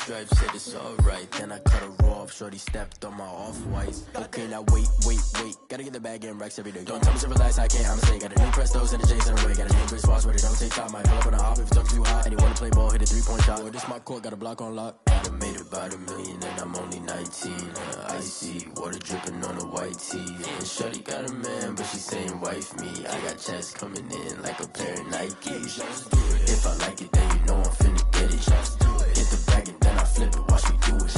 stripes, said it's alright. Then I cut her off, shorty stepped on my off-whites. Okay, now wait. Gotta get the bag in racks every day. Don't tell me to relax, I can't, I'm a got a new Prestos and a Jason away. Got a new Chris Foss, but it don't take time. Might pull up on a hop if it's too hot. And he wanna play ball, hit a 3-point shot. Boy, this my court, got a block on lock. I done made about $1 million and I'm only 19. Icy, water dripping on a white tee. And shorty got a man, but she saying wife me. I got checks coming in like a pair of Nikes. If I like it, then you know I'm finna get it. Hit the bag and then I flip it, watch me do it.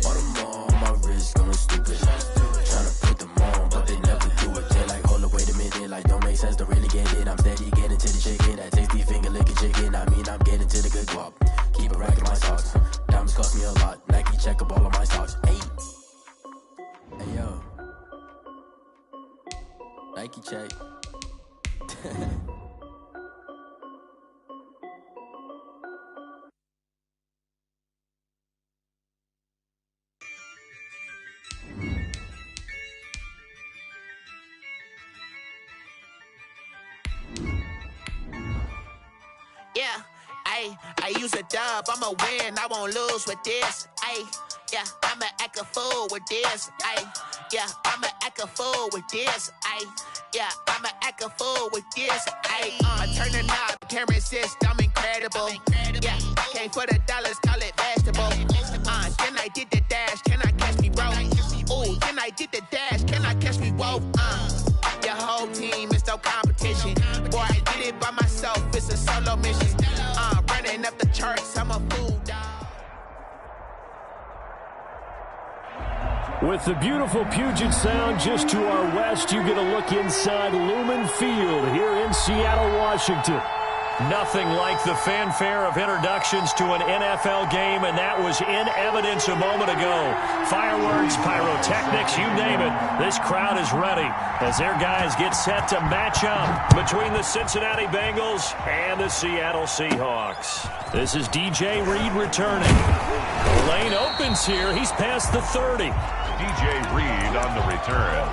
Bought them all, my wrist going stupid. Tryna put them on, but they never do it. They like, hold up, wait a minute, like don't make sense, don't really get it. I'm steady getting to the chicken, that tasty finger licking chicken. I mean, I'm getting to the good guap. Keep a rack in my socks. Diamonds cost me a lot. Nike check up all of my stocks. Hey yo, Nike check. Yeah, I use a dub, I'ma win, I won't lose with this. Yeah, I'ma act a fool with this. Yeah, I'ma act a fool with this. Yeah, I'ma act a fool with this. I turn the knob, can't resist, I'm incredible. Yeah, came for the dollars, call it vegetable. Then I did the dash, can I catch me, bro? Ooh, then I did the dash, can I catch me, whoa? Your whole team is no competition. Boy, I did it by myself, it's a solo mission. Running up the charts, I'm a fool, dog. With the beautiful Puget Sound just to our west, you get a look inside Lumen Field here in Seattle, Washington. Nothing like the fanfare of introductions to an NFL game, and that was in evidence a moment ago. Fireworks, pyrotechnics, you name it. This crowd is ready as their guys get set to match up between the Cincinnati Bengals and the Seattle Seahawks. This is DJ Reed returning. The lane opens here. He's past the 30. DJ Reed on the return.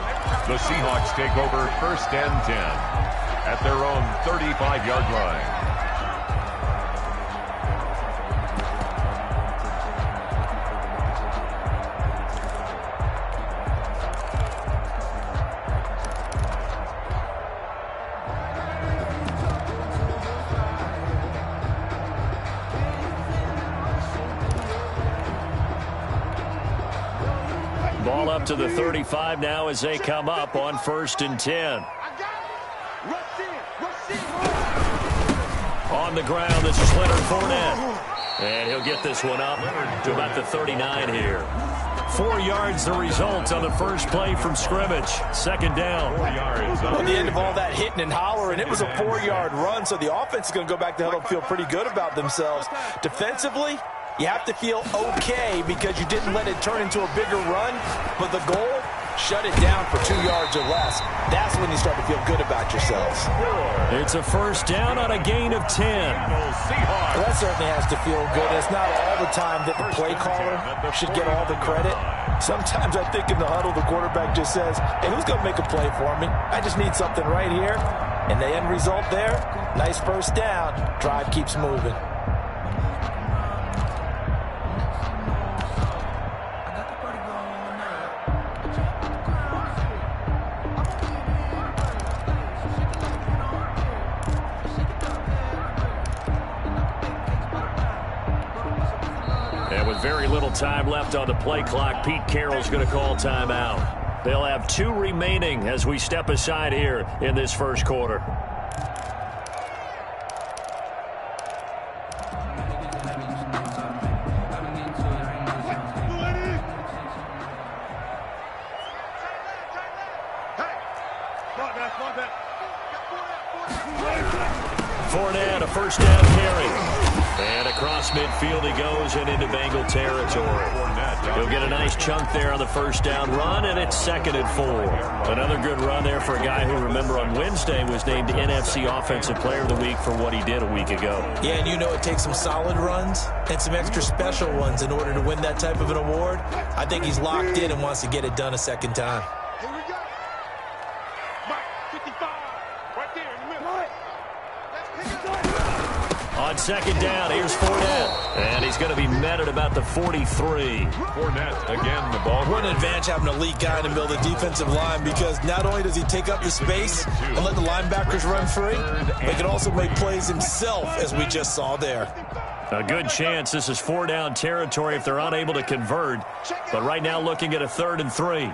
The Seahawks take over 1st and 10 at their own 35-yard line. Ball up to the 35 now as they come up on 1st and 10. On the ground, this is Leonard Fournette. And he'll get this one up to about the 39 here. 4 yards the result on the first play from scrimmage. 2nd down. 4 yards. On the end of all that hitting and hollering, it was a 4-yard run, so the offense is going to go back to huddle and feel pretty good about themselves. Defensively, you have to feel okay because you didn't let it turn into a bigger run, but the goal, shut it down for 2 yards or less. That's when you start to feel good about yourselves. It's a 1st down on a gain of 10. Well, that certainly has to feel good. It's not all the time that the play caller should get all the credit. Sometimes I think in the huddle, the quarterback just says, hey, who's going to make a play for me? I just need something right here. And the end result there, nice 1st down. Drive keeps moving. Very little time left on the play clock. Pete Carroll's going to call timeout. They'll have 2 remaining as we step aside here in this 1st quarter. Fournette, a 1st down carry. And across midfield he goes and into Bengal territory. He'll get a nice chunk there on the 1st down run, and it's 2nd and 4. Another good run there for a guy who, remember, on Wednesday was named NFC Offensive Player of the Week for what he did a week ago. Yeah, and you know it takes some solid runs and some extra special ones in order to win that type of an award. I think he's locked in and wants to get it done a 2nd time. Here we go. Mike, 55, right there in the middle. On second down, here's Fournette. And he's going to be met at about the 43. Fournette, again, the ball. What an advantage having an elite guy in the middle of the defensive line, because not only does he take up the space and let the linebackers run free, but he can also make plays himself, as we just saw there. A good chance this is 4-down territory if they're unable to convert. But right now looking at a 3rd and 3.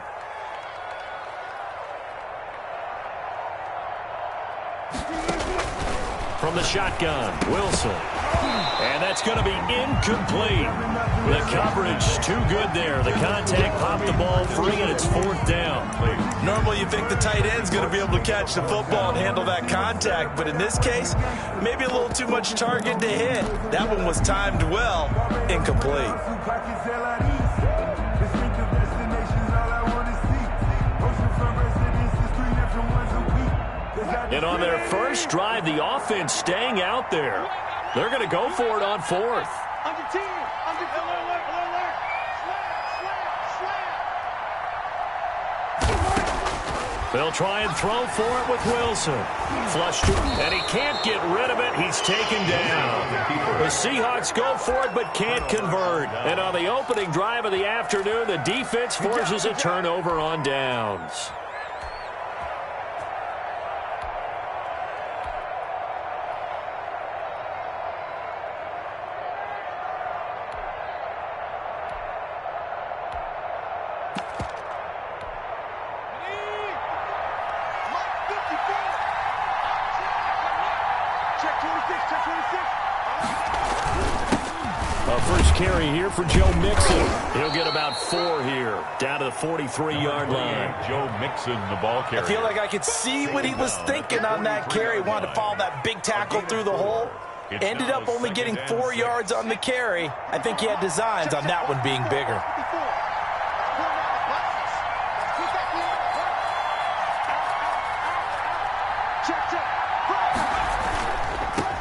From the shotgun, Wilson. And that's going to be incomplete. The coverage too good there. The contact popped the ball free, and it's 4th down. Normally you think the tight end's going to be able to catch the football and handle that contact, but in this case, maybe a little too much target to hit. That one was timed well. Incomplete. And on their first drive, the offense staying out there. They're going to go for it on 4th. They'll try and throw for it with Wilson. Flushed, and he can't get rid of it. He's taken down. The Seahawks go for it but can't convert. And on the opening drive of the afternoon, the defense forces a turnover on downs. First carry here for Joe Mixon. He'll get about 4 here, down to the 43-yard line. Joe Mixon, the ball carrier. I feel like I could see what he was thinking on that carry. Wanted to follow that big tackle through the hole. Ended up only getting 4 yards on the carry. I think he had designs on that one being bigger.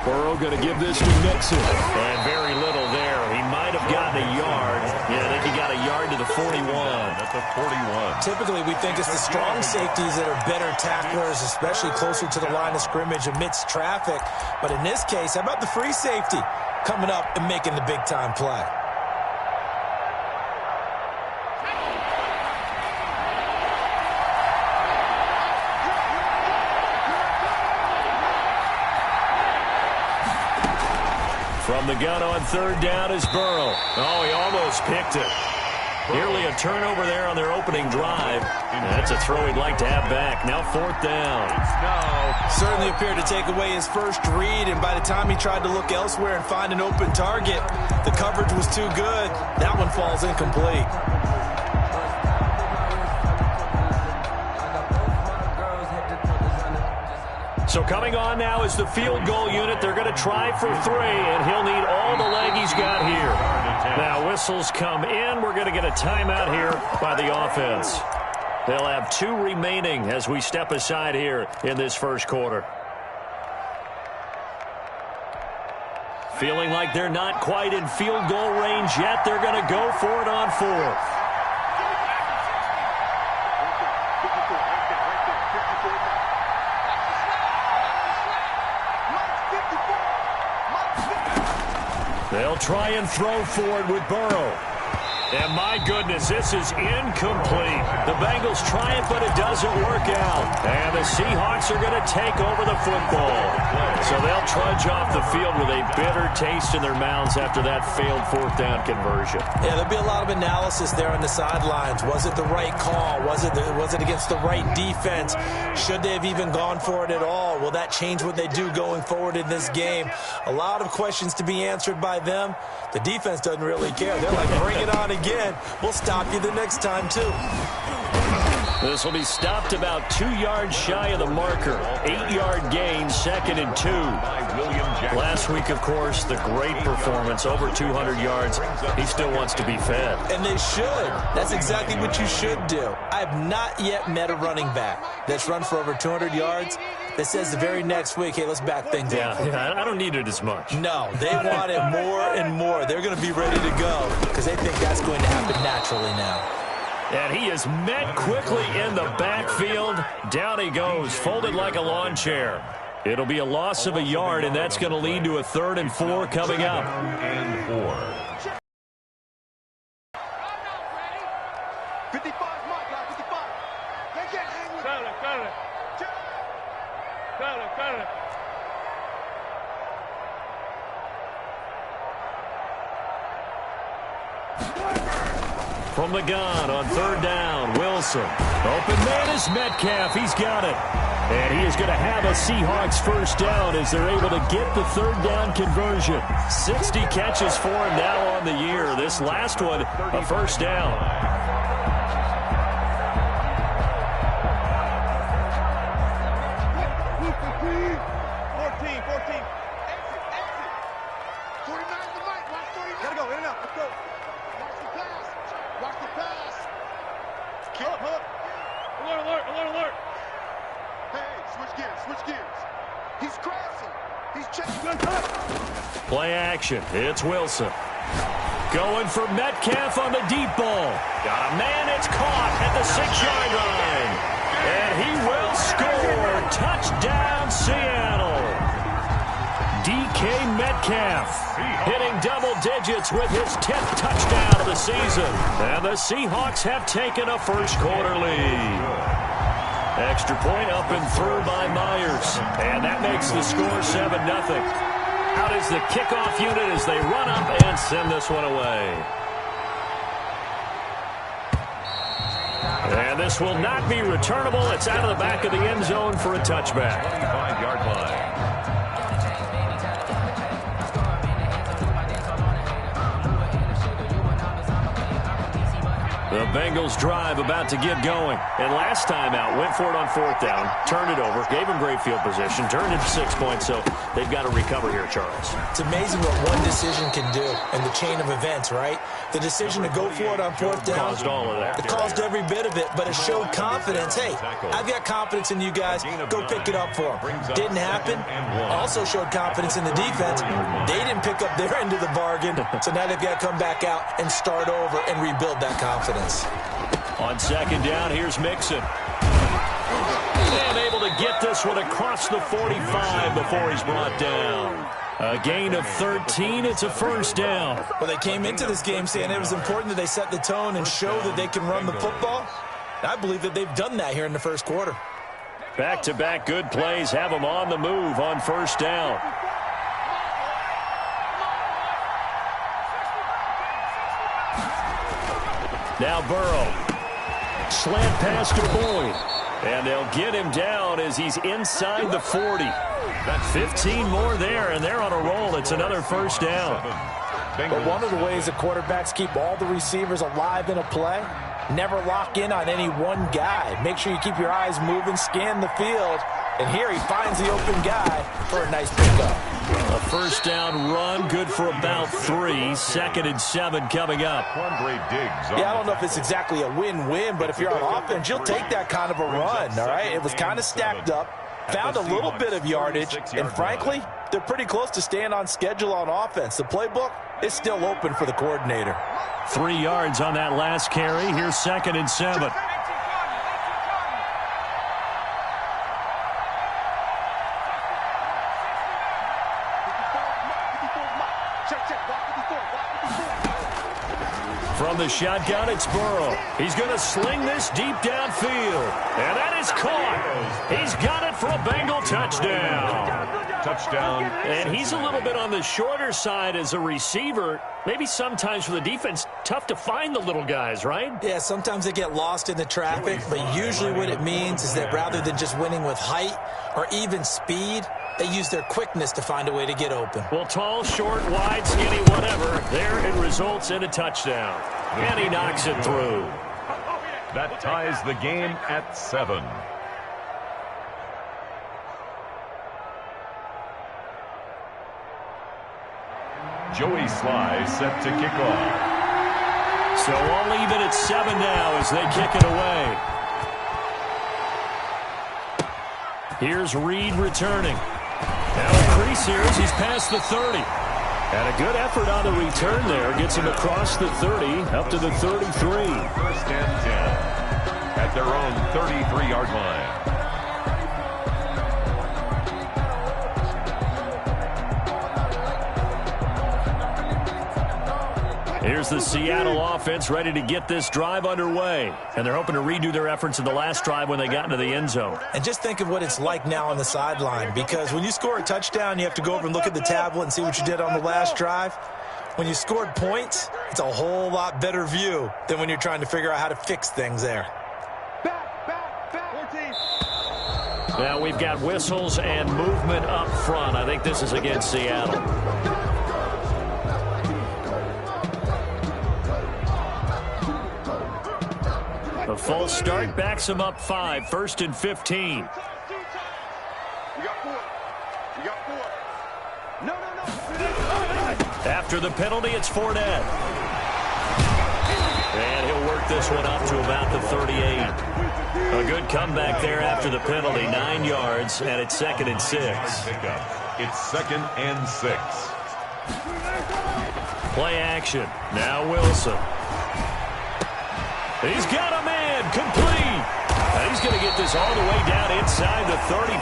Burrow going to give this to Mixon. And very little there. He might have gotten a yard. Yeah, I think he got a yard to the 41. At the 41. Typically, we think it's the strong safeties that are better tacklers, especially closer to the line of scrimmage amidst traffic. But in this case, how about the free safety coming up and making the big-time play? From the gun on 3rd down is Burrow. Oh, he almost picked it. Nearly a turnover there on their opening drive. That's a throw he'd like to have back. Now 4th down. Certainly appeared to take away his first read, and by the time he tried to look elsewhere and find an open target, the coverage was too good. That one falls incomplete. So coming on now is the field goal unit. They're going to try for 3, and he'll need all the leg he's got here. Now whistles come in. We're going to get a timeout here by the offense. They'll have 2 remaining as we step aside here in this first quarter. Feeling like they're not quite in field goal range yet. They're going to go for it on 4th. They'll try and throw forward with Burrow. And my goodness, this is incomplete. The Bengals try it, but it doesn't work out. And the Seahawks are going to take over the football. So they'll trudge off the field with a bitter taste in their mouths after that failed 4th down conversion. Yeah, there'll be a lot of analysis there on the sidelines. Was it the right call? Was it against the right defense? Should they have even gone for it at all? Will that change what they do going forward in this game? A lot of questions to be answered by them. The defense doesn't really care. They're like, bring it on again. We'll stop you the next time, too. This will be stopped about 2 yards shy of the marker. 8-yard gain, 2nd and 2. Last week, of course, the great performance, over 200 yards. He still wants to be fed. And they should. That's exactly what you should do. I have not yet met a running back that's run for over 200 yards that says the very next week, hey, let's back things up. Yeah, I don't need it as much. No, they want it more and more. They're going to be ready to go because they think that's going to happen naturally now. And he is met quickly in the backfield. Down he goes, folded like a lawn chair. It'll be a loss of a yard, and that's going to lead to a 3rd and 4 coming up. 3rd and 4. 55, Mike, 55. They can't hang with Cut it. From the gun on 3rd down, Wilson. Open man is Metcalf. He's got it. And he is going to have a Seahawks 1st down as they're able to get the 3rd down conversion. 60 catches for him now on the year. This last one, a 1st down. 14. 49 the mic. Watch 49. Gotta go. In and out. Let's go. Watch the pass. Hook. Alert. Hey, switch gears. He's crossing. He's checking. Play action. It's Wilson. Going for Metcalf on the deep ball. Got a man. It's caught at the 6-yard line. And he will score. Touchdown, Seattle. DK Metcalf hitting double digits with his 10th touchdown of the season. And the Seahawks have taken a first-quarter lead. Extra point up and through by Myers. And that makes the score 7-0. Out is the kickoff unit as they run up and send this one away. And this will not be returnable. It's out of the back of the end zone for a touchback. 25-yard line. The Bengals drive about to get going. And last time out, went for it on 4th down, turned it over, gave him great field position, turned it to 6 points, so they've got to recover here, Charles. It's amazing what one decision can do in the chain of events, right? The decision to go for it on 4th down. Caused all of that. It caused every bit of it, but it showed confidence. Hey, I've got confidence in you guys. Go pick it up for them. Didn't happen. Also showed confidence in the defense. They didn't pick up their end of the bargain, so now they've got to come back out and start over and rebuild that confidence. On 2nd down, here's Mixon. And able to get this one across the 45 before he's brought down. A gain of 13. It's a 1st down. Well, they came into this game saying it was important that they set the tone and show that they can run the football. I believe that they've done that here in the 1st quarter. Back-to-back good plays have them on the move on 1st down. Now Burrow. Slant pass to Boyd. And they'll get him down as he's inside the 40. Got 15 more there, and they're on a roll. It's another 1st down. But one of the ways that quarterbacks keep all the receivers alive in a play, never lock in on any one guy. Make sure you keep your eyes moving, scan the field. And here he finds the open guy for a nice pickup. A 1st down run, good for about 3. 2nd and 7 coming up. One great digs. Yeah, I don't know if it's exactly a win-win, but if you're on offense, you'll take that kind of a run, all right? It was kind of stacked up, found a little bit of yardage, and frankly, they're pretty close to staying on schedule on offense. The playbook is still open for the coordinator. 3 yards on that last carry. Here's 2nd and 7. From the shotgun, it's Burrow. He's going to sling this deep downfield. And that is caught. He's got it for a Bengal touchdown. Touchdown. And he's a little bit on the shorter side as a receiver. Maybe sometimes for the defense, tough to find the little guys, right? Yeah, sometimes they get lost in the traffic, but usually what it means is that rather than just winning with height or even speed, they use their quickness to find a way to get open. Well, tall, short, wide, skinny, whatever. There it results in a touchdown. And he knocks it through. That ties the game at 7. Joey Sly set to kick off. So all even at 7 now as they kick it away. Here's Reed returning. Now a crease here as he's past the 30. And a good effort on the return there. Gets him across the 30, up to the 33. 1st and 10 at their own 33-yard line. Here's the Seattle offense ready to get this drive underway. And they're hoping to redo their efforts in the last drive when they got into the end zone. And just think of what it's like now on the sideline, because when you score a touchdown, you have to go over and look at the tablet and see what you did on the last drive. When you scored points, it's a whole lot better view than when you're trying to figure out how to fix things there. Back. 14. Now we've got whistles and movement up front. I think this is against Seattle. A false start backs him up 5, 1st and 15. You got 4. No. After the penalty, it's Fournette. And he'll work this one up to about the 38. A good comeback there after the penalty, 9 yards, and it's 2nd and 6. It's 2nd and 6. Play action. Now Wilson. He's got a man, complete. And he's going to get this all the way down inside the 35.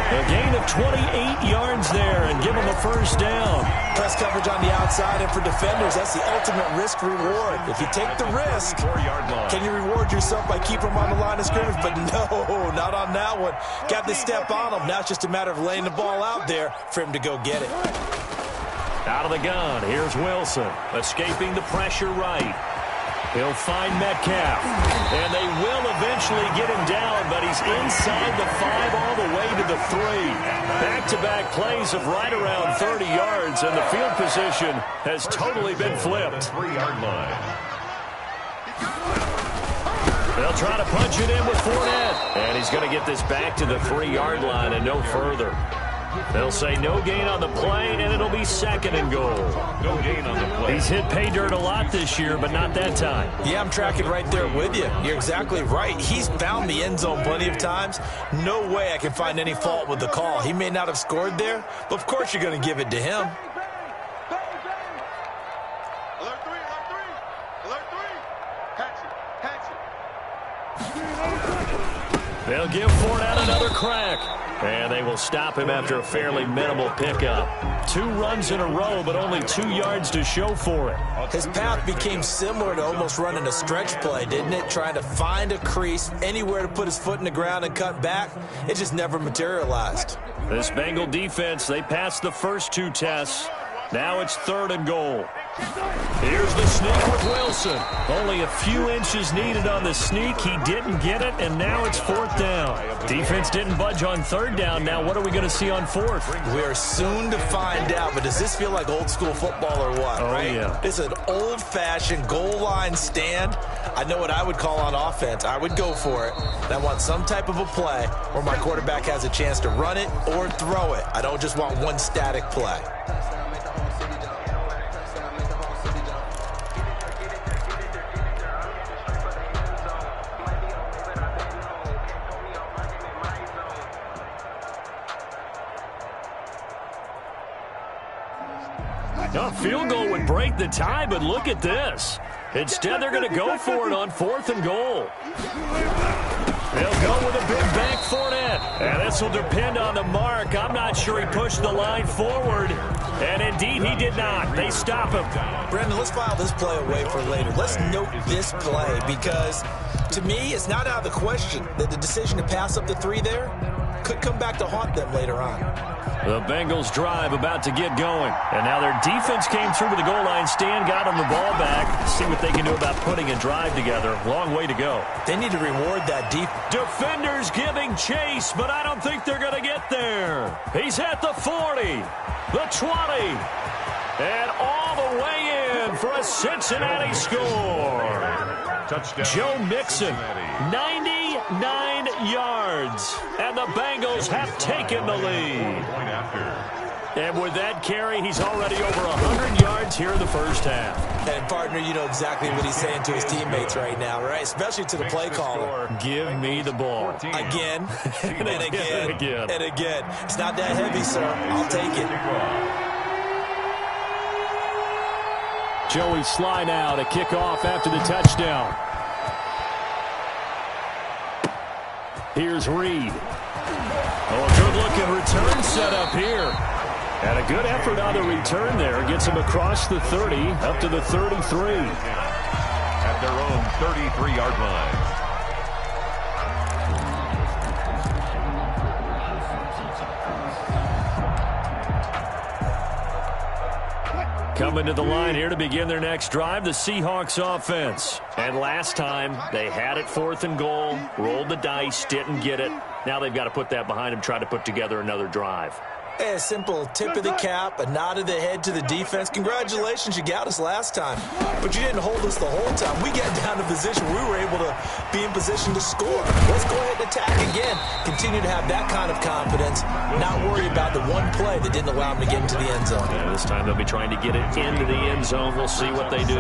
A gain of 28 yards there and give him a first down. Press coverage on the outside, and for defenders, that's the ultimate risk-reward. If you take the risk, can you reward yourself by keeping them on the line of scrimmage? But no, not on that one. Got to step on them. Now it's just a matter of laying the ball out there for him to go get it. Out of the gun, here's Wilson, escaping the pressure right. He'll find Metcalf, and they will eventually get him down, but he's inside the 5 all the way to the 3. Back-to-back plays of right around 30 yards, and the field position has totally been flipped. 3-yard line. They'll try to punch it in with Fournette, and he's going to get this back to the 3-yard line and no further. They'll say no gain on the play, and it'll be 2nd and goal. No gain on the play. He's hit pay dirt a lot this year, but not that time. Yeah, I'm tracking right there with you. You're exactly right. He's found the end zone plenty of times. No way I can find any fault with the call. He may not have scored there, but of course you're going to give it to him. Alert 3. Catch it. They'll give Fournette another crack. And they will stop him after a fairly minimal pickup. 2 runs in a row, but only 2 yards to show for it. His path became similar to almost running a stretch play, didn't it? Trying to find a crease, anywhere to put his foot in the ground and cut back. It just never materialized. This Bengal defense, they passed the first 2 tests. Now it's 3rd and goal. Here's the sneak with Wilson. Only a few inches needed on the sneak. He didn't get it, and now it's 4th down. Defense didn't budge on 3rd down. Now what are we going to see on 4th? We are soon to find out, but does this feel like old school football or what? Oh, right? Yeah. It's an old-fashioned goal line stand. I know what I would call on offense. I would go for it. And I want some type of a play where my quarterback has a chance to run it or throw it. I don't just want one static play. A field goal would break the tie, but look at this. Instead, they're going to go for it on 4th and goal. They'll go with a big bank Fournette. And this will depend on the mark. I'm not sure he pushed the line forward. And indeed, he did not. They stop him. Brandon, let's file this play away for later. Let's note this play because, to me, it's not out of the question that the decision to pass up the 3 there could come back to haunt them later on. The Bengals drive about to get going. And now their defense came through to the goal line stand, got them the ball back. See what they can do about putting a drive together. Long way to go. They need to reward that deep. Defenders giving chase, but I don't think they're going to get there. He's at the 40, the 20, and all the way in for a Cincinnati score. Touchdown. Joe Mixon, 99 yards, and the Bengals have taken the lead. Point after. And with that carry, he's already over 100 yards here in the first half. And, partner, you know exactly what he's saying to his teammates right now, right? Especially to the play caller. Give me the ball. Again, and again, and again. and again. It's not that heavy, sir. I'll take it. Joey Sly now to kick off after the touchdown. Here's Reed. Oh, a good-looking return set up here. And a good effort on the return there. Gets him across the 30, up to the 33. At their own 33-yard line. Coming to the line here to begin their next drive, the Seahawks offense. And last time, they had it 4th and goal, rolled the dice, didn't get it. Now they've got to put that behind them, try to put together another drive. A simple tip of the cap, a nod of the head to the defense. Congratulations, you got us last time. But you didn't hold us the whole time. We got down to position. We were able to be in position to score. Let's go ahead and attack again. Continue to have that kind of confidence. Not worry about the one play that didn't allow them to get into the end zone. Yeah, this time they'll be trying to get it into the end zone. We'll see what they do.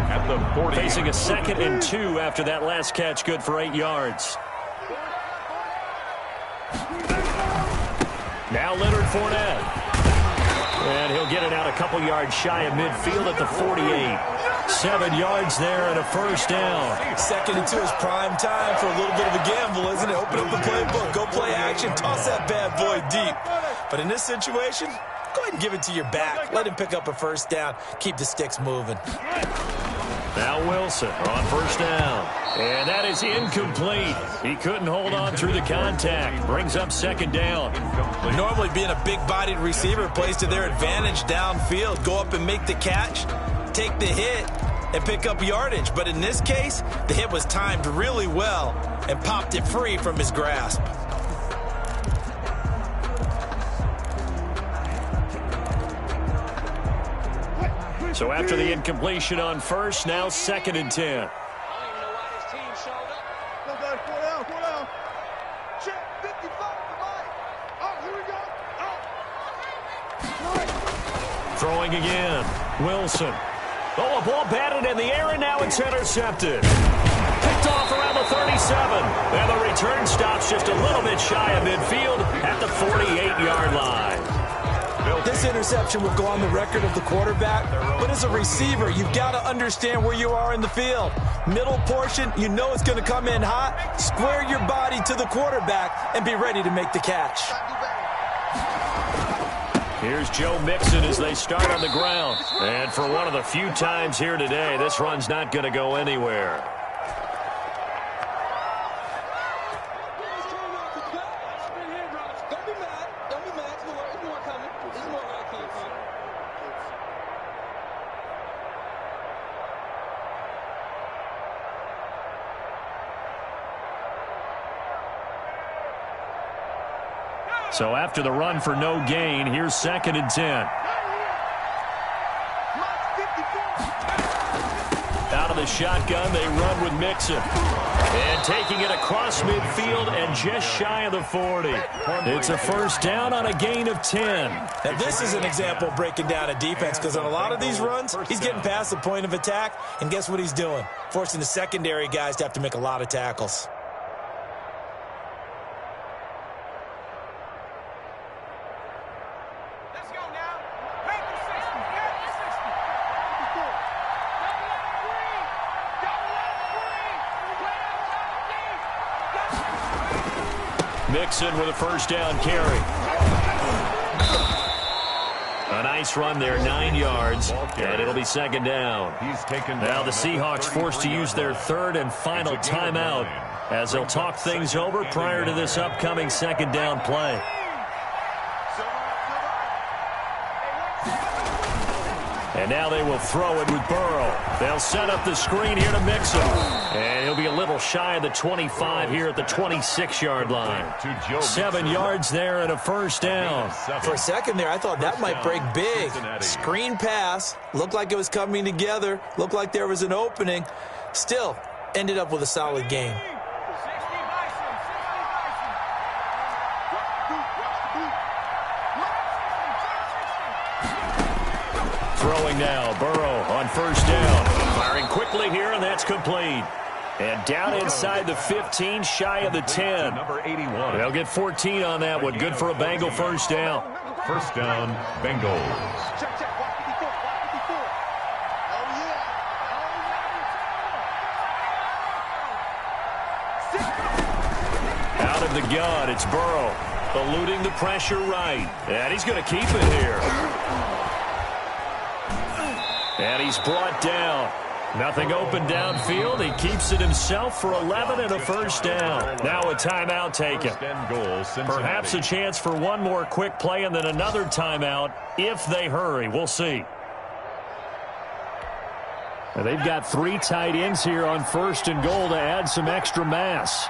At the 40. Facing a 2nd and 2 after that last catch, good for 8 yards. Now Leonard Fournette. And he'll get it out a couple yards shy of midfield at the 48. 7 yards there and a first down. 2nd and 2 is prime time for a little bit of a gamble, isn't it? Open up the playbook, go play action, toss that bad boy deep. But in this situation, go ahead and give it to your back. Let him pick up a first down. Keep the sticks moving. Now Wilson on first down. And that is incomplete. He couldn't hold on through the contact. Brings up 2nd down. Normally being a big-bodied receiver plays to their advantage downfield. Go up and make the catch, take the hit, and pick up yardage. But in this case, the hit was timed really well and popped it free from his grasp. So after the incompletion on first, now 2nd and 10. Throwing again. Wilson. Oh, a ball batted in the air, and now it's intercepted. Picked off around the 37. And the return stops just a little bit shy of midfield at the 48-yard line. This interception will go on the record of the quarterback, but as a receiver, you've got to understand where you are in the field. Middle portion, you know it's going to come in hot. Square your body to the quarterback and be ready to make the catch. Here's Joe Mixon as they start on the ground. And for one of the few times here today, this run's not going to go anywhere. So after the run for no gain, here's 2nd and 10. Out of the shotgun, they run with Mixon. And taking it across midfield and just shy of the 40. It's a first down on a gain of 10. Now this is an example of breaking down a defense, because on a lot of these runs, he's getting past the point of attack, and guess what he's doing? Forcing the secondary guys to have to make a lot of tackles. Mixon with a first down carry. A nice run there, 9 yards, and it'll be 2nd down. Now the Seahawks forced to use their 3rd and final timeout as they'll talk things over prior to this upcoming 2nd down play. And now they will throw it with Burrow. They'll set up the screen here to Mixon. And he'll be a little shy of the 25 here at the 26-yard line. 7 yards there and a first down. For a second there, I thought that might break big. Screen pass. Looked like it was coming together. Looked like there was an opening. Still, ended up with a solid gain. Throwing now, Burrow on first down. Firing quickly here, and that's complete. And down inside the 15, shy of the 10. Number 81. They'll get 14 on that one. Good for a Bengal first down. First down, Bengals. Out of the gun, it's Burrow. Eluding the pressure right. And he's going to keep it here. And he's brought down. Nothing open downfield. He keeps it himself for 11 and a first down. Now a timeout taken. Perhaps a chance for one more quick play and then another timeout if they hurry. We'll see. Now they've got 3 tight ends here on 1st and goal to add some extra mass.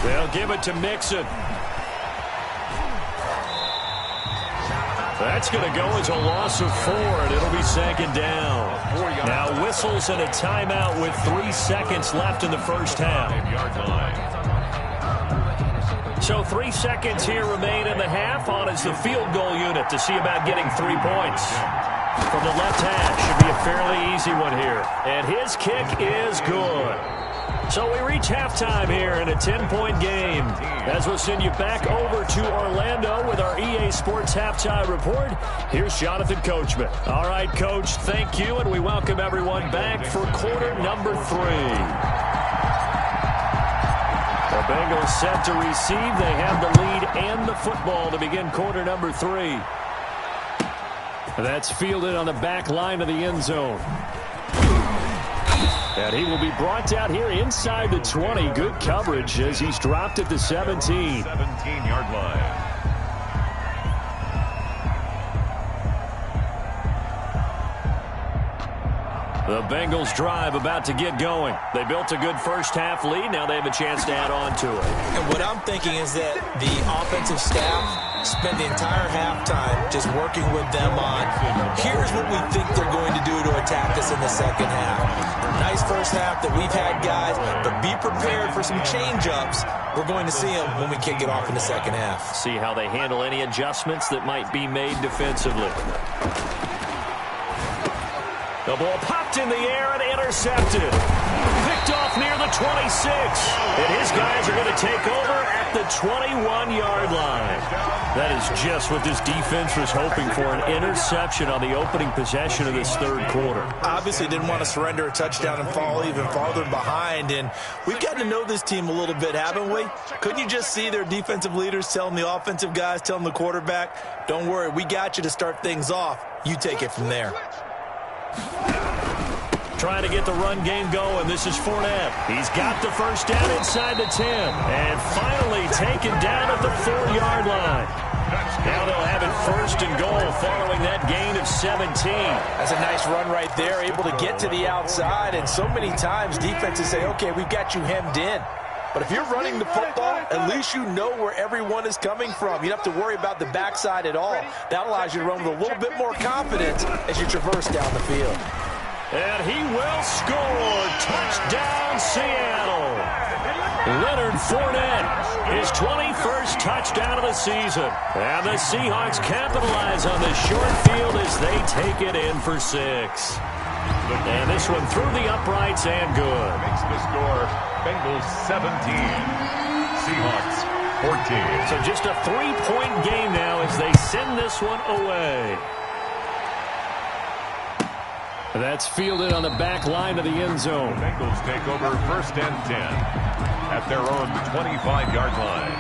They'll give it to Mixon. That's going to go as a loss of 4, and it'll be 2nd down. Now whistles and a timeout with 3 seconds left in the first half. So 3 seconds here remain in the half. On is the field goal unit to see about getting 3 points. From the left hash, should be a fairly easy one here. And his kick is good. So we reach halftime here in a 10-point game. As we'll send you back over to Orlando with our EA Sports Halftime Report, here's Jonathan Coachman. All right, Coach, thank you, and we welcome everyone back for quarter number 3. The Bengals set to receive. They have the lead and the football to begin quarter number 3. That's fielded on the back line of the end zone. And he will be brought down here inside the 20. Good coverage as he's dropped at the 17. 17-yard line. The Bengals drive about to get going. They built a good first half lead. Now they have a chance to add on to it. And what I'm thinking is that the offensive staff spent the entire halftime just working with them on, here's what we think they're going to do to attack us in the second half. Nice first half that we've had, guys, but be prepared for some change-ups. We're going to see them when we kick it off in the second half. See how they handle any adjustments that might be made defensively. The ball popped in the air and intercepted. Picked off near the 26. And his guys are going to take over at the 21-yard line. That is just what this defense was hoping for, an interception on the opening possession of this third quarter. Obviously didn't want to surrender a touchdown and fall even farther behind. And we've gotten to know this team a little bit, haven't we? Couldn't you just see their defensive leaders telling the offensive guys, telling the quarterback, don't worry, we got you to start things off. You take it from there. Trying to get the run game going. This is Fournette. He's got the first down inside the 10. And finally taken down at the 4-yard line. Now they'll have it 1st and goal following that gain of 17. That's a nice run right there, able to get to the outside. And so many times defenses say, okay, we've got you hemmed in. But if you're running the football, at least you know where everyone is coming from. You don't have to worry about the backside at all. That allows you to run with a little bit more confidence as you traverse down the field. And he will score. Touchdown, Seattle. Leonard Fournette, his 21st touchdown of the season. And the Seahawks capitalize on this short field as they take it in for 6. And this one through the uprights and good. Makes the score Bengals 17, Seahawks 14. So just a 3-point game now as they send this one away. That's fielded on the back line of the end zone. Bengals take over 1st and 10 at their own 25-yard line.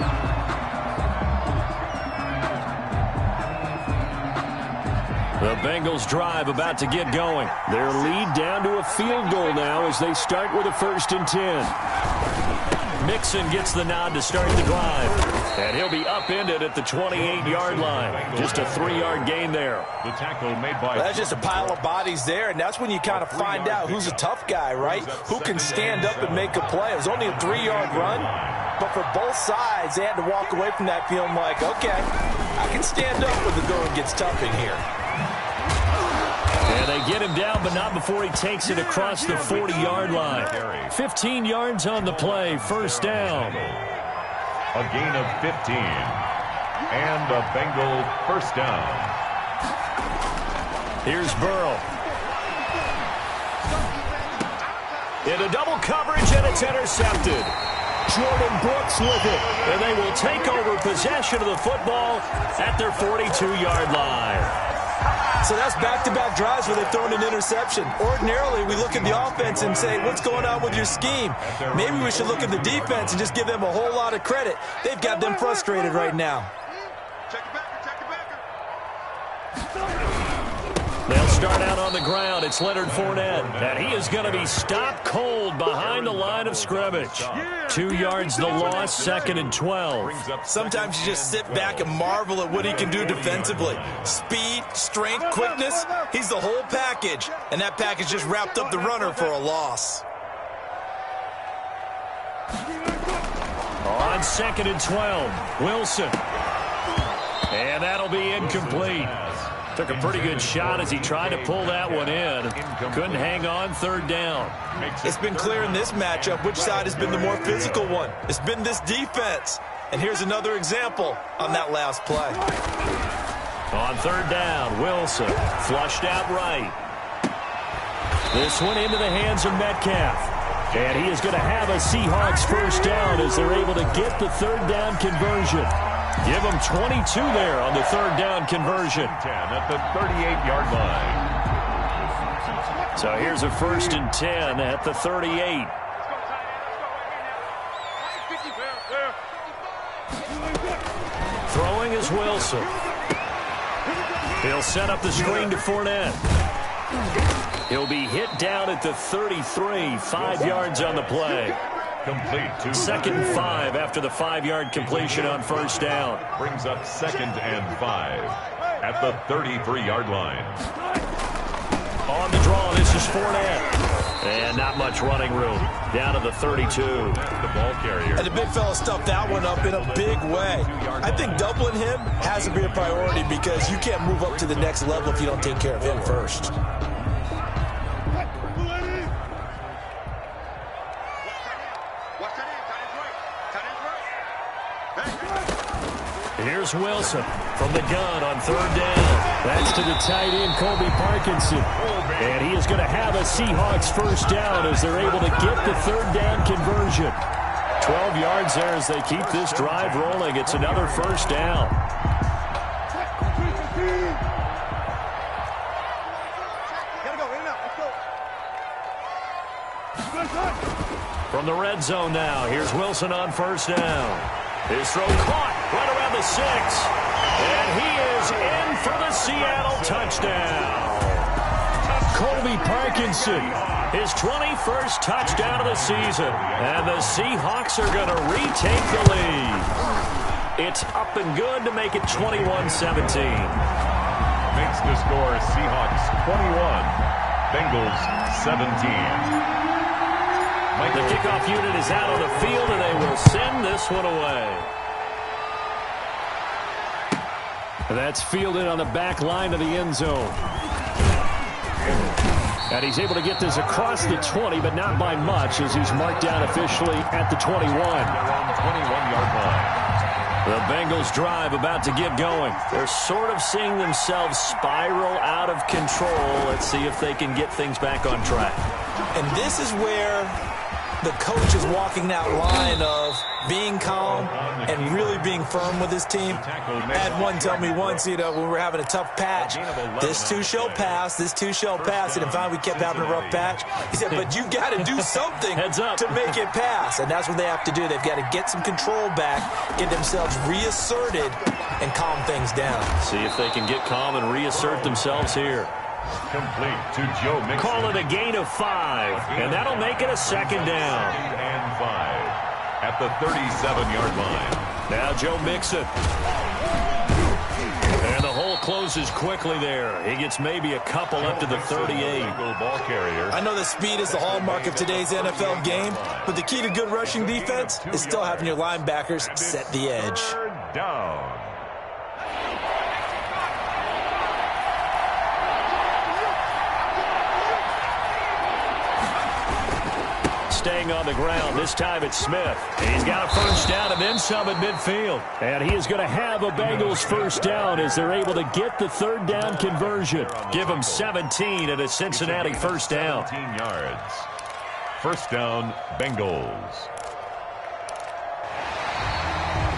The Bengals drive about to get going. Their lead down to a field goal now as they start with a 1st and 10. Mixon gets the nod to start the drive. And he'll be upended at the 28-yard line. Just a 3-yard gain there. The tackle made by... That's just a pile of bodies there, and that's when you kind of find out who's a tough guy, right? Who can stand up and make a play. It was only a 3-yard run, but for both sides, they had to walk away from that feeling like, okay, I can stand up when the going gets tough in here. And they get him down, but not before he takes it across the 40-yard line. 15 yards on the play, 1st down. A gain of 15. And a Bengal 1st down. Here's Burrow. Into double coverage, and it's intercepted. Jordan Brooks with it. And they will take over possession of the football at their 42-yard line. So that's back-to-back drives where they've thrown an interception. Ordinarily, we look at the offense and say, what's going on with your scheme? Maybe we should look at the defense and just give them a whole lot of credit. They've got them frustrated right now. They'll start out on the ground. It's Leonard Fournette, and he is going to be stopped cold behind the line of scrimmage. 2 yards the loss, 2nd and 12. Sometimes you just sit back and marvel at what he can do defensively. Speed, strength, quickness, he's the whole package. And that package just wrapped up the runner for a loss. On 2nd and 12, Wilson. And that'll be incomplete. Took a pretty good shot as he tried to pull that one in. Couldn't hang on, 3rd down. It's been clear in this matchup which side has been the more physical one. It's been this defense. And here's another example on that last play. On 3rd down, Wilson flushed out right. This one into the hands of Metcalf. And he is going to have a Seahawks 1st down as they're able to get the 3rd down conversion. Give them 22 there on the 3rd down conversion. 10 at the 38-yard line. So here's a 1st and 10 at the 38. Throwing is Wilson. He'll set up the screen to Fournette. He'll be hit down at the 33, 5 yards on the play. Complete to 2nd and 5 after the 5-yard completion on 1st down. Brings up 2nd and 5 at the 33-yard line. On the draw, this is Fournette. And not much running room. Down to the 32. The ball carrier. And the big fella stuffed that one up in a big way. I think doubling him has to be a priority because you can't move up to the next level if you don't take care of him first. Here's Wilson from the gun on 3rd down. That's to the tight end, Colby Parkinson. And he is going to have a Seahawks 1st down as they're able to get the 3rd down conversion. 12 yards there as they keep this drive rolling. It's another 1st down. From the red zone now, here's Wilson on 1st down. His throw caught right around the 6. And he is in for the Seattle touchdown. Colby Parkinson, his 21st touchdown of the season. And the Seahawks are going to retake the lead. It's up and good to make it 21-17. Makes the score Seahawks 21, Bengals 17. The kickoff unit is out on the field, and they will send this one away. That's fielded on the back line of the end zone. And he's able to get this across the 20, but not by much, as he's marked down officially at the 21. They're on the 21-yard line. The Bengals drive about to get going. They're sort of seeing themselves spiral out of control. Let's see if they can get things back on track. And this is where the coach is walking that line of being calm and really being firm with his team. I had one tell me once, when we were having a tough patch, this too shall pass, this too shall pass. And finally we kept having a rough patch. He said, but you got to do something to make it pass. And that's what they have to do. They've got to get some control back, get themselves reasserted, and calm things down. See if they can get calm and reassert themselves here. Complete to Joe Mixon. Call it a gain of 5, and that'll make it a 2nd down. And 5 at the 37-yard line. Now Joe Mixon. And the hole closes quickly there. He gets maybe a couple up to the 38. Ball carrier. I know that speed is the hallmark of today's NFL game, but the key to good rushing defense is still having your linebackers set the edge. Third down. Staying on the ground. This time it's Smith. He's got a 1st down and then some at midfield. And he is going to have a Bengals 1st down as they're able to get the 3rd down conversion. Give them 17 at a Cincinnati 1st down. 17 yards. 1st down, Bengals.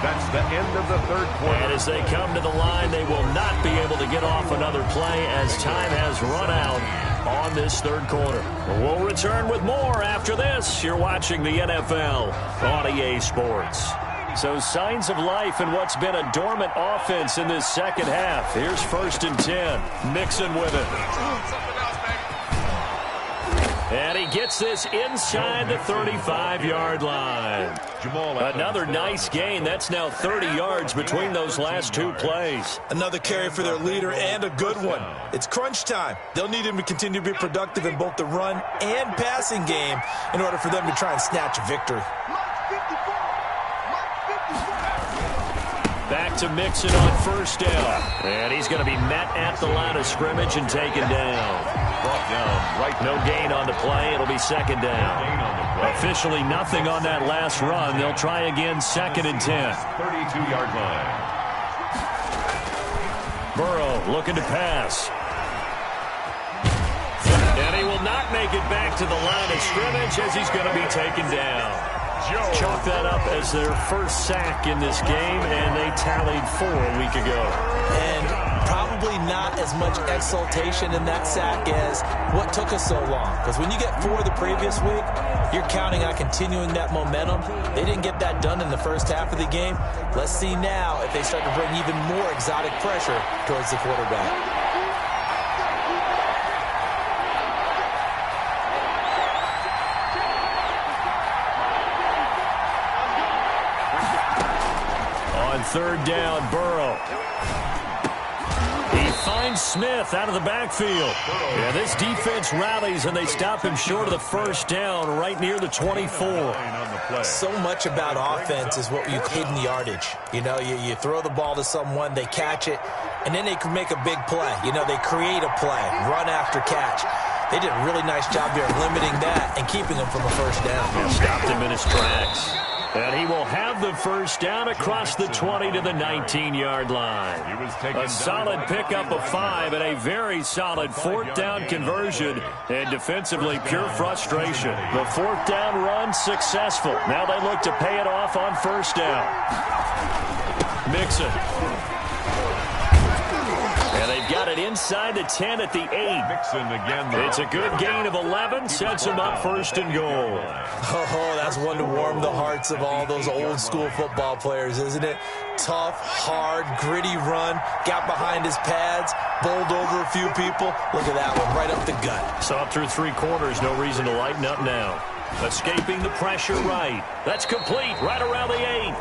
That's the end of the third quarter. And as they come to the line, they will not be able to get off another play as time has run out on this third quarter. We'll return with more after this. You're watching the NFL on EA Sports. So signs of life in what's been a dormant offense in this second half. Here's 1st and 10. Mixon with it. And he gets this inside the 35-yard line. Another nice gain. That's now 30 yards between those last two plays. Another carry for their leader and a good one. It's crunch time. They'll need him to continue to be productive in both the run and passing game in order for them to try and snatch a victory. Back to Mixon on 1st down. And he's going to be met at the line of scrimmage and taken down. Brought down right. No gain on the play. It'll be 2nd down. Officially nothing on that last run. They'll try again 2nd and 10. 32-yard line. Burrow looking to pass. And he will not make it back to the line of scrimmage as he's going to be taken down. Chalk that up as their first sack in this game, and they tallied 4 a week ago. And probably not as much exultation in that sack as what took us so long. Because when you get 4 the previous week, you're counting on continuing that momentum. They didn't get that done in the first half of the game. Let's see now if they start to bring even more exotic pressure towards the quarterback. On 3rd down, Burrow. He finds Smith out of the backfield. Yeah, this defense rallies, and they stop him short of the 1st down right near the 24. So much about offense is what you hit in the yardage. You know, you throw the ball to someone, they catch it, and then they can make a big play. You know, they create a play, run after catch. They did a really nice job there limiting that and keeping him from a 1st down. Yeah, stopped him in his tracks. And he will have the 1st down across the 20 to the 19-yard line. A solid pickup of 5 and a very solid 4th down conversion. And defensively, pure frustration. The 4th down run successful. Now they look to pay it off on 1st down. Mixon. And they've got it inside the 10 at the 8. Mixon again. It's a good gain of 11. Sets him up 1st and goal. Oh, that's one to warm the hearts of all those old school football players, isn't it? Tough, hard, gritty run. Got behind his pads. Bowled over a few people. Look at that one, right up the gut. Saw through 3 quarters. No reason to lighten up now. Escaping the pressure right. That's complete right around the 8.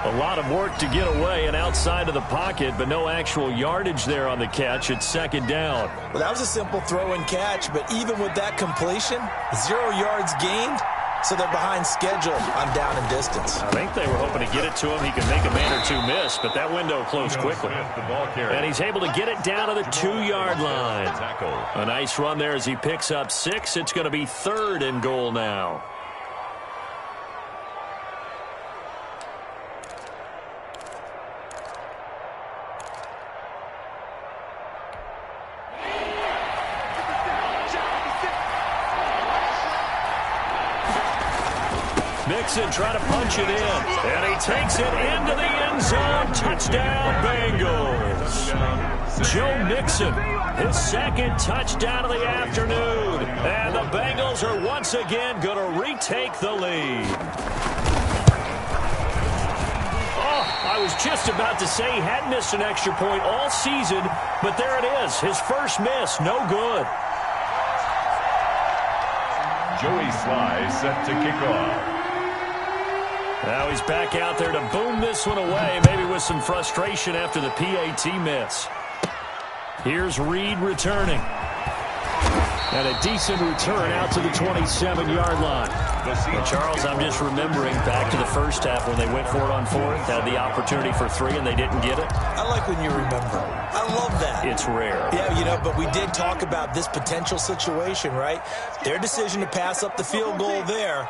A lot of work to get away and outside of the pocket, but no actual yardage there on the catch. It's 2nd down. Well, that was a simple throw and catch, but even with that completion, 0 yards gained, so they're behind schedule on down and distance. I think they were hoping to get it to him. He could make a man or 2 miss, but that window closed quickly. And he's able to get it down to the 2-yard line. A nice run there as he picks up 6. It's going to be 3rd and goal now. Mixon trying to punch it in, and he takes it into the end zone. Touchdown, Bengals. Joe Mixon, his 2nd touchdown of the afternoon. And the Bengals are once again going to retake the lead. Oh, I was just about to say he hadn't missed an extra point all season, but there it is, his first miss, no good. Joey Sly set to kick off. Now he's back out there to boom this one away, maybe with some frustration after the PAT miss. Here's Reed returning. And a decent return out to the 27-yard line. And Charles, I'm just remembering back to the first half when they went for it on 4th, had the opportunity for 3 and they didn't get it. I like when you remember. I love that. It's rare. Yeah, you know, but we did talk about this potential situation, right? Their decision to pass up the field goal there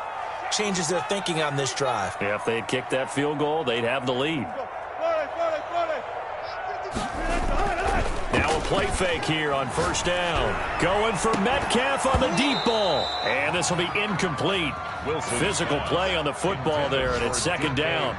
changes their thinking on this drive. Yeah, if they had kicked that field goal, they'd have the lead. Now a play fake here on first down. Going for Metcalf on the deep ball. And this will be incomplete. Physical play on the football there, and it's second down.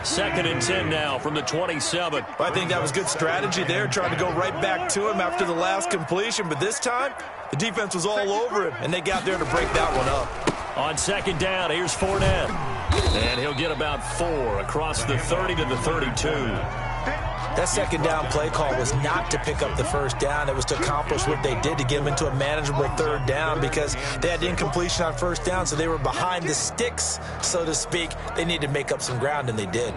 Second and 10 now from the 27. I think that was good strategy there, trying to go right back to him after the last completion. But this time, the defense was all over him, and they got there to break that one up. On second down, here's Fournette. And he'll get about 4 across the 30 to the 32. That second down play call was not to pick up the first down. It was to accomplish what they did, to get them into a manageable third down, because they had incompletion on first down, so they were behind the sticks, so to speak. They needed to make up some ground, and they did.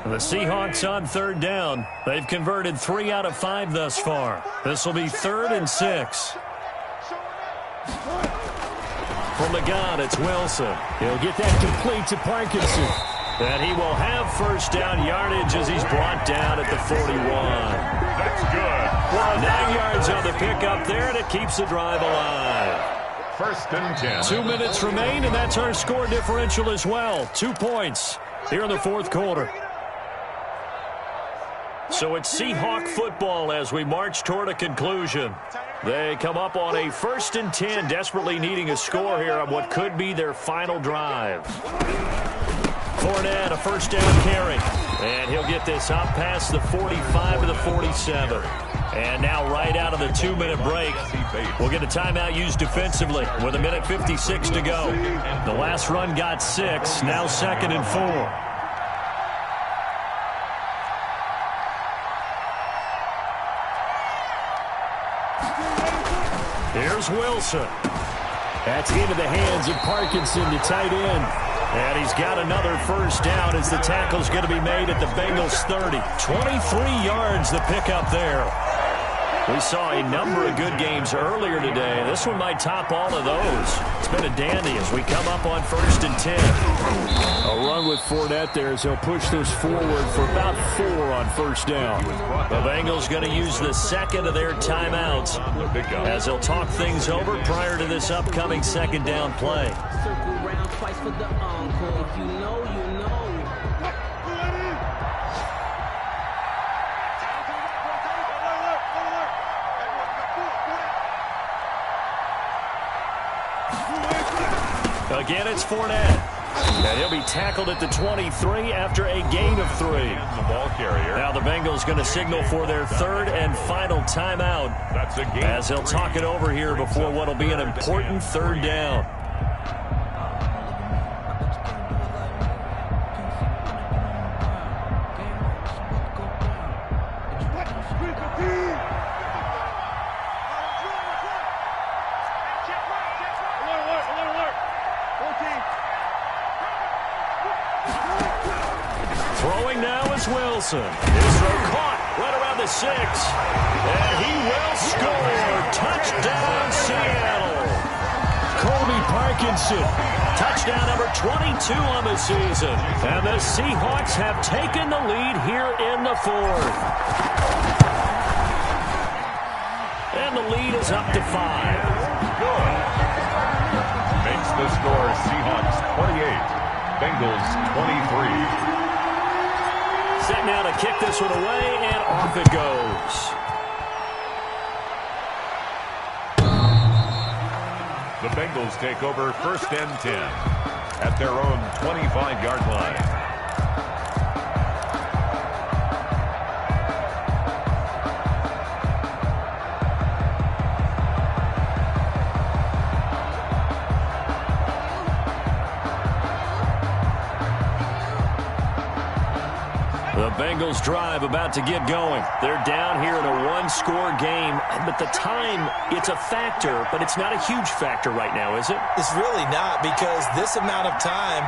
The Seahawks on third down. They've converted 3 out of 5 thus far. This will be 3rd and 6. From the gun, it's Wilson. He'll get that complete to Parkinson. And he will have first down yardage as he's brought down at the 41. That's good. 9 yards on the pickup there, and it keeps the drive alive. 1st and 10. 2 minutes remain, and that's our score differential as well. 2 points here in the fourth quarter. So it's Seahawk football as we march toward a conclusion. They come up on a 1st and 10, desperately needing a score here on what could be their final drive. Fournette, a first down carry. And he'll get this up past the 45 to the 47. And now right out of the 2-minute break, we'll get a timeout used defensively with 1:56 to go. The last run got 6, now 2nd and 4. Here's Wilson. That's into the hands of Parkinson, the tight end. And he's got another first down as the tackle's going to be made at the Bengals 30. 23 yards the pickup there. We saw a number of good games earlier today. This one might top all of those. It's been a dandy as we come up on 1st and 10. A run with Fournette there as he'll push this forward for about 4 on first down. The Bengals going to use the second of their timeouts as they'll talk things over prior to this upcoming second down play. Twice for the encore. If you know, you know. Again, it's Fournette. And he'll be tackled at the 23 after a gain of 3. The ball carrier. Now the Bengals going to signal for their 3rd and final timeout. That's a gain. As they'll talk it over here before what will be an important 3rd down. Throwing now is Wilson. His throw caught right around the 6. And he will score. Touchdown, Seattle. Colby Parkinson. Touchdown number 22 on the season. And the Seahawks have taken the lead here in the 4th. And the lead is up to 5. Good. Makes the score Seahawks 28, Bengals 23. Set now to kick this one away, and off it goes. The Bengals take over 1st and 10 at their own 25-yard line. The Bengals drive about to get going. They're down here in a 1-score game, but the time, it's a factor, but it's not a huge factor right now, is it? It's really not, because this amount of time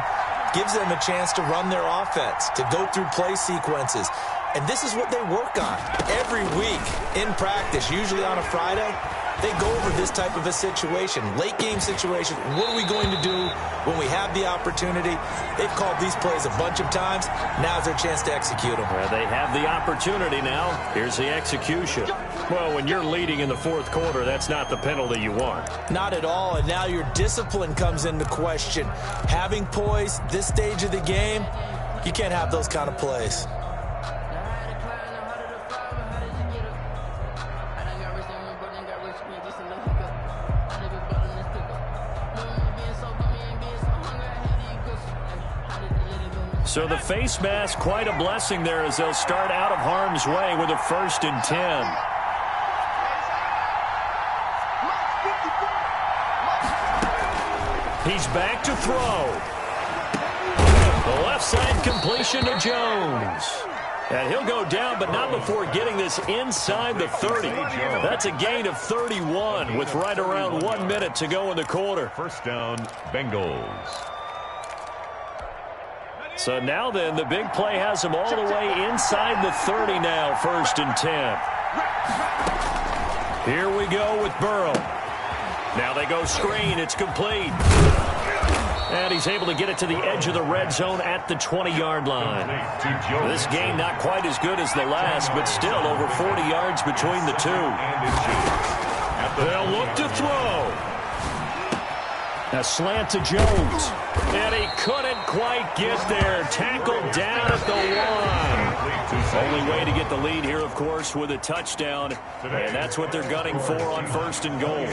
gives them a chance to run their offense, to go through play sequences. And this is what they work on every week in practice, usually on a Friday. They go over this type of a situation, late game situation. What are we going to do when we have the opportunity? They've called these plays a bunch of times. Now's their chance to execute them. Well, they have the opportunity now. Here's the execution. Well, when you're leading in the 4th quarter, that's not the penalty you want. Not at all, and now your discipline comes into question. Having poise this stage of the game, you can't have those kind of plays. So the face mask, quite a blessing there as they'll start out of harm's way with a 1st and 10. He's back to throw. The left side completion to Jones. And he'll go down, but not before getting this inside the 30. That's a gain of 31 with right around 1 minute to go in the quarter. First down, Bengals. So now then, the big play has him all the way inside the 30 now, 1st and 10. Here we go with Burrow. Now they go screen. It's complete. And he's able to get it to the edge of the red zone at the 20-yard line. This game not quite as good as the last, but still over 40 yards between the two. They'll look to throw. A slant to Jones. And he couldn't quite get there. Tackled down at the 1. Only way to get the lead here, of course, with a touchdown. And that's what they're gunning for on 1st and goal.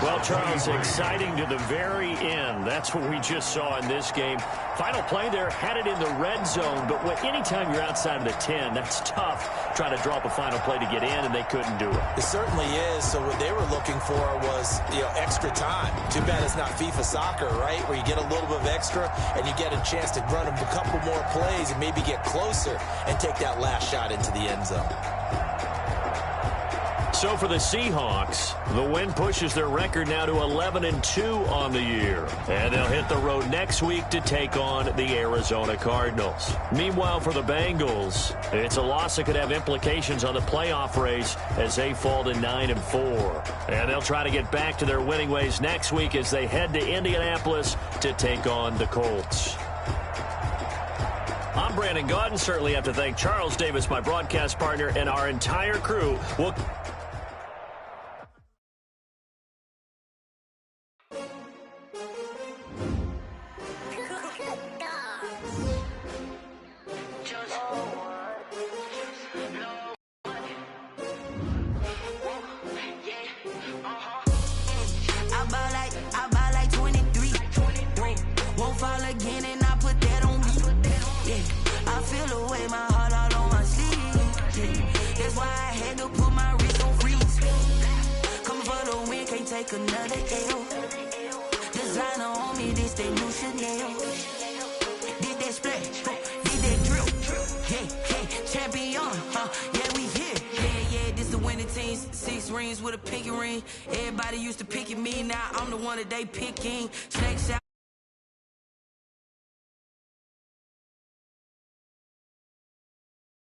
Well, Charles, exciting to the very end. That's what we just saw in this game. Final play there, had it in the red zone, but anytime you're outside of the 10, that's tough trying to drop a final play to get in, and they couldn't do it. It certainly is. So what they were looking for was, extra time. Too bad it's not FIFA soccer, right, where you get a little bit of extra and you get a chance to run a couple more plays and maybe get closer and take that last shot into the end zone. So for the Seahawks, the win pushes their record now to 11-2 on the year. And they'll hit the road next week to take on the Arizona Cardinals. Meanwhile, for the Bengals, it's a loss that could have implications on the playoff race as they fall to 9-4. And they'll try to get back to their winning ways next week as they head to Indianapolis to take on the Colts. I'm Brandon Gaudin. Certainly have to thank Charles Davis, my broadcast partner, and our entire crew. I buy like 23. Won't fall again and I put that on me. Yeah, I feel away my heart all on my sleeve. Yeah, that's why I had to put my wrist on freeze. Coming for the win, can't take another L. Designer on me, this that new Chanel. Did that splash, did that drill. Yeah, champion, yeah, we here. Yeah, this the winning team. 6 rings with a pinky ring. Everybody used to pick at me, now I'm the one that they picking. Snakes out.